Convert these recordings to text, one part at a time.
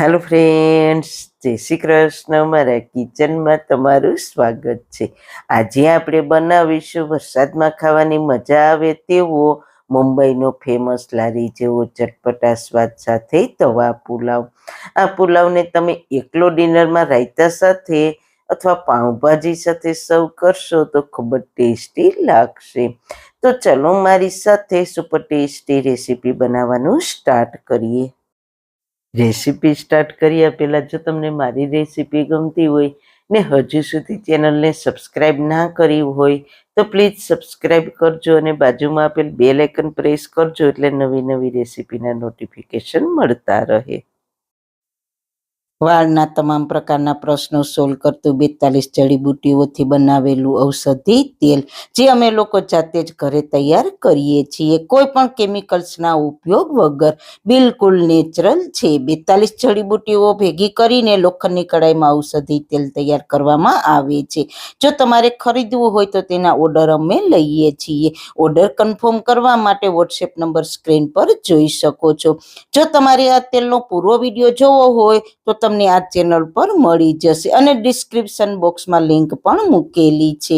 Hello friends, જય શ્રી કૃષ્ણ. મારા કિચનમાં તમારું સ્વાગત છે. આજે આપણે બનાવીશું વરસાદમાં ખાવાની મજા આવે તેવો મુંબઈનો ફેમસ લારી જેવો ચટપટા સ્વાદ સાથે તવા પુલાવ. આ પુલાવને તમે એકલો ડિનરમાં રાયતા સાથે અથવા પાઉંભાજી સાથે સર્વ કરશો તો ખૂબ જ ટેસ્ટી લાગશે. તો ચલો મારી સાથે સુપર ટેસ્ટી રેસીપી બનાવવાનું સ્ટાર્ટ કરીએ. રેસીપી સ્ટાર્ટ કર્યા પહેલાં જો તમને મારી રેસીપી ગમતી હોય ને હજુ સુધી ચેનલને સબસ્ક્રાઈબ ના કરી હોય તો પ્લીઝ સબસ્ક્રાઈબ કરજો અને બાજુમાં આપેલ બેલ આઇકન પ્રેસ કરજો એટલે નવી નવી રેસીપીના નોટિફિકેશન મળતા રહે. વાળના તમામ પ્રકારના પ્રશ્નો સોલ્વ કરતું 42 જડીબુટ્ટીઓથી બનાવેલું ઔષધિ તેલ જે અમે લોકો જાતે જ ઘરે તૈયાર કરીએ છીએ, કોઈ પણ કેમિકલ્સના ઉપયોગ વગર, બિલકુલ નેચરલ છે. 42 જડીબુટ્ટીઓ ભેગી કરીને લોખંડની કડાઈમાં ઔષધિ તેલ તૈયાર કરવામાં આવે છે. જો તમારે ખરીદવું હોય તો તેના ઓર્ડર અમે લઈએ છીએ. ઓર્ડર કન્ફર્મ કરવા માટે વોટ્સએપ નંબર સ્ક્રીન પર જોઈ શકો છો. જો તમારે આ તેલનો પૂરો વિડીયો જોવો હોય તો તમને આ ચેનલ પર મળી જશે અને ડિસ્ક્રિપ્શન બોક્સમાં લિંક પણ મૂકેલી છે.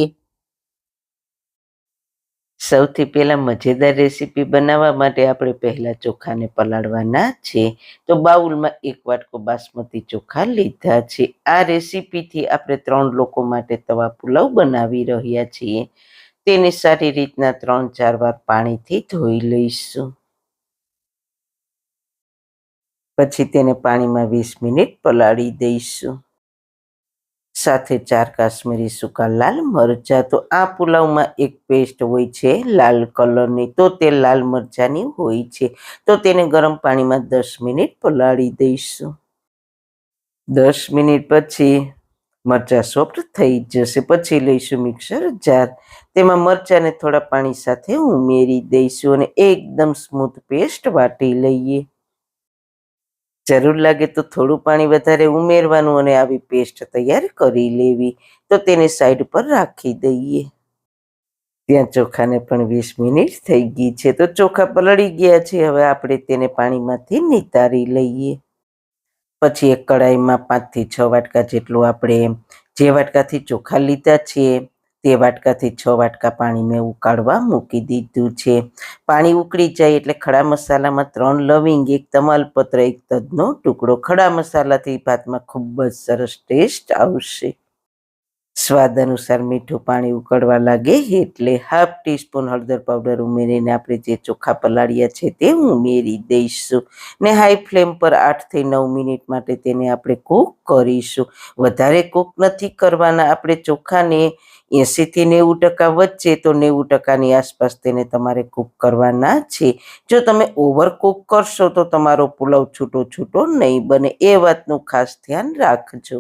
સૌથી પહેલા મજેદાર રેસીપી બનાવવા માટે આપણે પહેલા ચોખાને પલાળવાના છે. તો બાઉલમાં 1 વાટકો બાસમતી ચોખા લીધા છે. આ રેસીપીથી આપણે 3 લોકો માટે તવા પુલાવ બનાવી રહ્યા છીએ. તેને સારી રીતના 3-4 વાર પાણીથી ધોઈ લઈશું. પછી તેને પાણીમાં 20 મિનિટ પલાળી દઈશું. સાથે 4 કાશ્મીરી સૂકા લાલ મરચાં. તો આ પુલાવમાં એક પેસ્ટ હોય છે લાલ કલરની, તો તે લાલ મરચાંની હોય છે. તો તેને ગરમ પાણીમાં 10 મિનિટ પલાળી દઈશું. 10 મિનિટ પછી મરચાં સોફ્ટ થઈ જશે. પછી લઈશું મિક્સર જાર. તેમાં મરચાંને થોડા પાણી સાથે ઉમેરી દઈશું અને એકદમ સ્મૂથ પેસ્ટ વાટી લઈએ. જરૂર લાગે તો થોડું પાણી વધારે ઉમેરવાનું અને આવી પેસ્ટ તૈયાર કરી લેવી. તો તેને સાઈડ પર રાખી દઈએ. ત્યાં ચોખાને પણ 20 મિનિટ થઈ ગઈ છે. તો ચોખા પલળી ગયા છે. હવે આપણે તેને પાણીમાંથી નિતારી લઈએ. પછી એક કડાઈમાં 5 થી 6 વાટકા જેટલું આપણે જે વાટકાથી ચોખા લીધા છે તે વાટકાથી 6 વાટકા પાણી મેં ઉકાળવા મૂકી દીધું છે. પાણી ઉકળી જાય એટલે ખડા મસાલામાં 3 લવિંગ, 1 તમાલપત્ર, 1 તજનો ટુકડો. ખડા મસાલાથી ભાતમાં ખૂબ જ સરસ ટેસ્ટ આવશે. સ્વાદ અનુસાર મીઠું. પાણી ઉકળવા લાગે એટલે 1/2 ટીસ્પૂન હળદર પાવડર ઉમેરીને આપણે જે ચોખા પલાળ્યા છે તે ઉમેરી દઈશું ને હાઈ ફ્લેમ પર 8 થી 9 મિનિટ માટે તેને આપણે કૂક કરીશું. વધારે કૂક નથી કરવાના. આપણે ચોખાને 80 થી 90% વચ્ચે, તો 90%ની આસપાસ તેને તમારે કૂક કરવાના છે. જો તમે ઓવર કૂક કરશો તો તમારો પુલાવ છૂટો છૂટો નહીં બને, એ વાતનું ખાસ ધ્યાન રાખજો.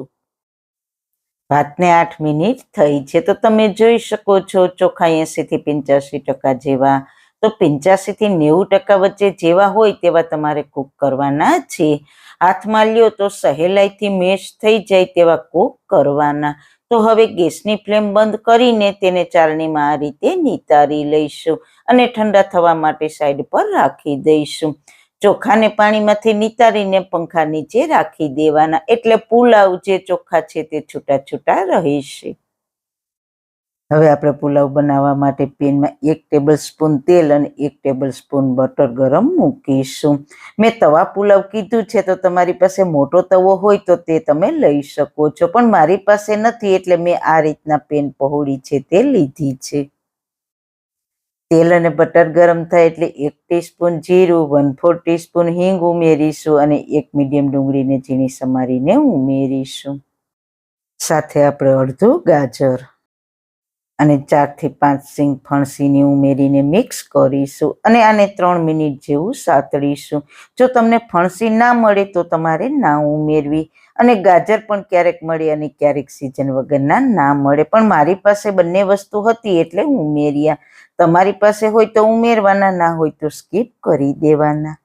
ભાતને 8 મિનિટ થઈ છે. તો તમે જોઈ શકો છો ચોખા 80 થી 85% જેવા, તો 85 થી 90% વચ્ચે જેવા હોય તેવા તમારે કૂક કરવાના છે. હાથમાં લ્યો તો સહેલાઈથી મેશ થઈ જાય તેવા કૂક કરવાના. તો હવે ગેસની ફ્લેમ બંધ કરીને તેને ચાળણીમાં આ રીતે નિતારી લઈશું અને ઠંડા થવા માટે સાઈડ પર રાખી દઈશું. ચોખાને પાણીમાંથી નિતારીને પંખા નીચે રાખી દેવાના, એટલે પુલાવ જે ચોખા છે તે છૂટા છૂટા રહેશે. હવે આપણે પુલાવ બનાવવા માટે પેનમાં 1 ટેબલ સ્પૂન તેલ અને 1 ટેબલ સ્પૂન બટર ગરમ મૂકીશું. મેં તવા પુલાવ કીધું છે, તો તમારી પાસે મોટો તવો હોય તો તે તમે લઈ શકો છો, પણ મારી પાસે નથી એટલે મેં આ રીતના પેન પહોળી છે તે લીધી છે. તેલ અને બટર ગરમ થાય એટલે 1 ટીસ્પૂન જીરું, 1/4 ટીસ્પૂન હિંગ ઉમેરીશું અને 1 મીડિયમ ડુંગળીને ઝીણી સમારીને ઉમેરીશું. સાથે આપણે અડધું ગાજર અને 4 થી 5 સિંગ ફણસીની ઉમેરીને મિક્સ કરીશું અને આને 3 મિનિટ જેવું સાતળીશું. જો તમને ફણસી ના મળે તો તમારે ના ઉમેરવી, અને ગાજર પણ ક્યારેક મળે અને ક્યારેક સિઝન વગરના ના મળે, પણ મારી પાસે બંને વસ્તુ હતી એટલે ઉમેર્યા. તમારી પાસે હોય તો ઉમેરવાના, ના હોય તો સ્કીપ કરી દેવાના.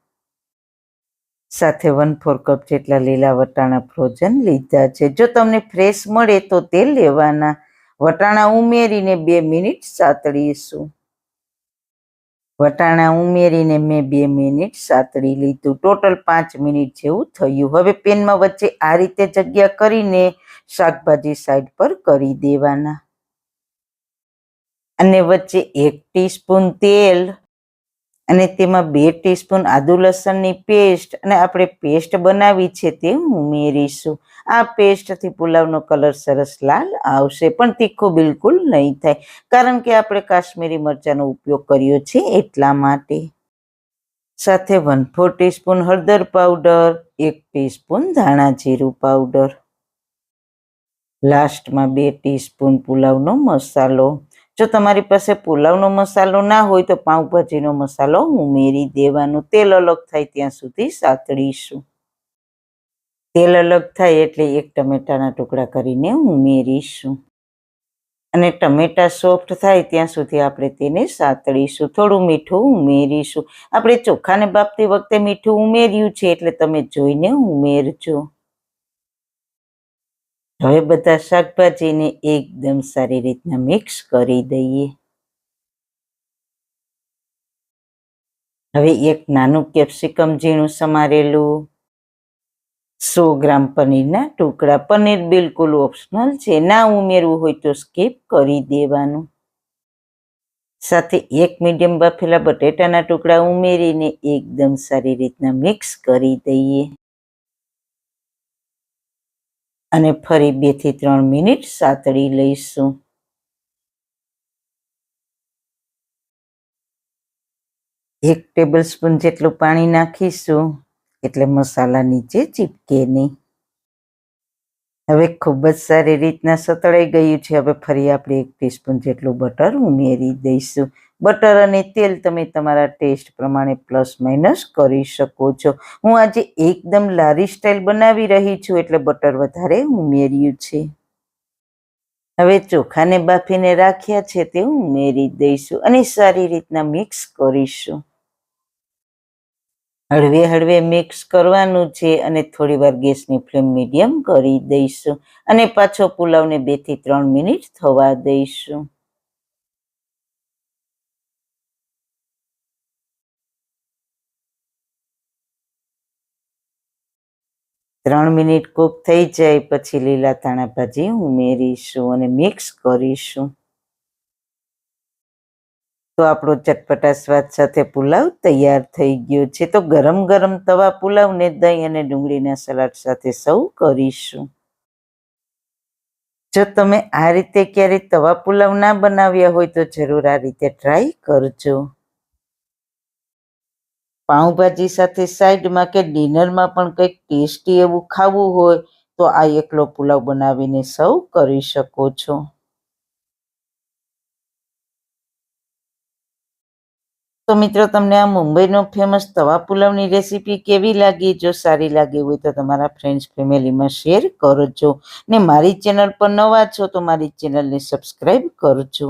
સાથે 1/4 કપ જેટલા લીલા વટાણા ફ્રોઝન લીધા છે. જો તમને ફ્રેશ મળે તો તે લેવાના. વટાણા ઉમેરીને 2 મિનિટ સાતળીશું. વટાણા ઉમેરીને મેં 2 મિનિટ સાતળી લીધું. ટોટલ 5 મિનિટ જેવું થયું. હવે પેનમાં વચ્ચે આ રીતે જગ્યા કરીને શાકભાજી સાઈડ પર કરી દેવાના અને વચ્ચે 1 ટીસ્પૂન તેલ અને તેમાં 2 ટીસ્પૂન આદુ લસણની પેસ્ટ અને આપણે પેસ્ટ બનાવી છે તે ઉમેરીશું. આ પેસ્ટથી પુલાવનો કલર સરસ લાલ આવશે, પણ તીખું બિલકુલ નહીં થાય, કારણ કે આપણે કાશ્મીરી મરચાંનો ઉપયોગ કર્યો છે એટલા માટે. સાથે 1/4 ટીસ્પૂન હળદર પાવડર, 1 ટીસ્પૂન ધાણા જીરું પાવડર, લાસ્ટમાં 2 ટીસ્પૂન પુલાવનો મસાલો. જો તમારી પાસે પુલાવનો મસાલો ના હોય તો પાઉંભાજીનો મસાલો ઉમેરી દેવાનો. તેલ અલગ થાય ત્યાં સુધી સાતળીશું. તેલ અલગ થાય એટલે 1 ટમેટાના ટુકડા કરીને ઉમેરીશું અને ટમેટા સોફ્ટ થાય ત્યાં સુધી આપણે તેને સાતળીશું. થોડું મીઠું ઉમેરીશું. આપણે ચોખાને બાફતી વખતે મીઠું ઉમેર્યું છે એટલે તમે જોઈને ઉમેરજો. હવે બધા શાકભાજીને એકદમ સારી રીતના મિક્સ કરી દઈએ. હવે 1 નાનું કેપ્સિકમ ઝીણું સમારેલું, 100 ગ્રામ પનીરના ટુકડા. પનીર બિલકુલ ઓપ્શનલ છે, ના ઉમેરવું હોય તો સ્કીપ કરી દેવાનું. સાથે 1 મીડિયમ બાફેલા બટેટાના ટુકડા ઉમેરીને એકદમ સારી રીતના મિક્સ કરી દઈએ અને ફરી 2 થી 3 મિનિટ સાતળી લઈશું. એક ટેબલ સ્પૂન જેટલું પાણી નાખીશું એટલે મસાલા નીચે ચીપકે નહીં. હવે ખૂબ જ સારી રીતના સતળાઈ ગયું છે. હવે ફરી આપણે 1 ટીસ્પૂન જેટલું બટર ઉમેરી દઈશું. બટર અને તેલ તમે તમારા ટેસ્ટ પ્રમાણે પ્લસ માઇનસ કરી શકો છો. હું આજે એકદમ લારી સ્ટાઇલ બનાવી રહી છું એટલે બટર વધારે ઉમેર્યું છે. હવે ચોખાને બાફીને રાખ્યા છે તે ઉમેરી દઈશું અને સારી રીતના મિક્સ કરીશું. હળવે હળવે મિક્સ કરવાનું છે અને થોડી વાર ગેસની ફ્લેમ મીડિયમ કરી દઈશું અને પાછો પુલાવને 2 થી 3 મિનિટ થવા દઈશું. ત્રણ મિનિટ કૂક થઈ જાય પછી લીલા ધાણા ભાજી ઉમેરીશું અને મિક્સ કરીશું. તો આપણો ચટપટા સ્વાદ સાથે પુલાવ તૈયાર થઈ ગયો છે. તો ગરમ ગરમ તવા પુલાવને દહીં અને ડુંગળીના સલાડ સાથે સર્વ કરીશું. જો તમે આ રીતે ક્યારેય તવા પુલાવ ના બનાવ્યા હોય તો જરૂર આ રીતે ટ્રાય કરજો. પાઉંભાજી સાથે સાઈડમાં કે ડિનરમાં પણ કંઈક ટેસ્ટી એવું ખાવું હોય તો આ એકલો પુલાવ બનાવીને સર્વ કરી શકો છો. તો મિત્રો, તમને આ મુંબઈનો ફેમસ તવા પુલાવની રેસીપી કેવી લાગી? જો સારી લાગી હોય તો તમારા ફ્રેન્ડ્સ ફેમિલીમાં શેર કરજો ને મારી ચેનલ પર નવા છો તો મારી ચેનલને સબસ્ક્રાઈબ કરજો.